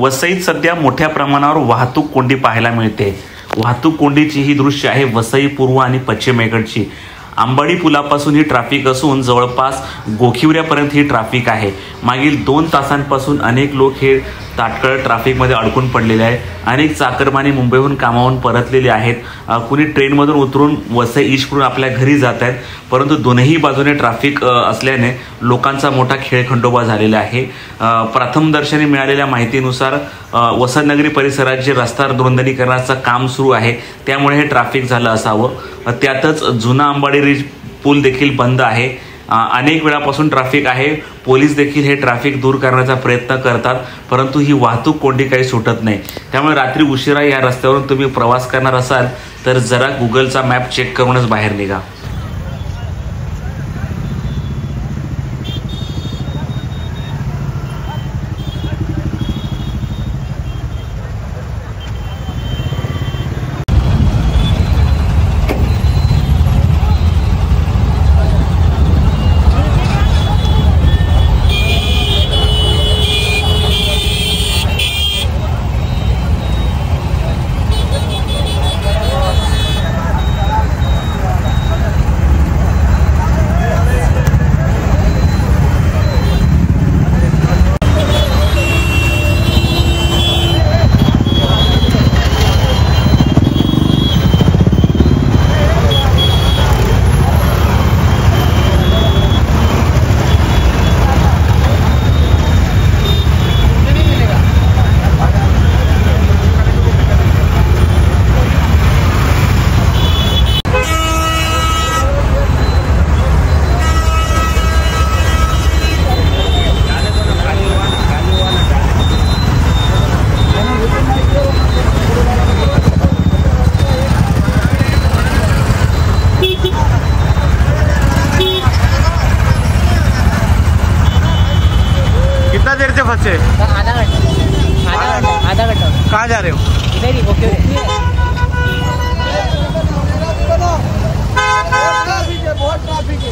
वसईत सध्या मोठ्या प्रमाणावर वाहतूक कोंडी पाहायला मिळते। वाहतूक कोंडीची ही दृश्य आहे वसई पूर्व आणि पश्चिमेकडची। आंबाडी पुलापासून ही ट्रॅफिक असून जवळपास गोखिवऱ्यापर्यंत ही ट्रॅफिक आहे। मागील 2 तासांपासून अनेक लोक हे ताटकळ ट्रॅफिकमध्ये अडकून पडलेले आहेत। अनेक चाकरमानी मुंबईहून कामावून परतलेले आहेत। कुणी ट्रेनमधून उतरून वसई ईस्टकडून आपल्या घरी जात आहेत, परंतु दोन्ही बाजूने ट्रॅफिक असल्याने लोकांचा मोठा खेळखंडोबा झालेला आहे। प्रथमदर्शनी मिळालेल्या माहितीनुसार वसंतनगरी परिसरात जे रस्ता रुंदीकरणाचं काम सुरू आहे त्यामुळे हे ट्रॅफिक झालं असावं। त्यातच जुना आंबाडी रिज पूल देखील बंद आहे। अनेक वेळापासून ट्रॅफिक आहे। पोलीस देखील हे ट्रॅफिक दूर करण्याचा प्रयत्न करतात, परंतु ही वाहतूक कोंडी काही सुटत नाही। त्यामुळे रात्री उशिरा या रस्त्यावरून तुम्ही प्रवास करणार असाल तर जरा गुगलचा मॅप चेक करूनच बाहेर निघा। कितना देर से फंसे? आधा घंटा। कहाँ जा रहे हो? इधर ही बहुत ट्रैफिक है।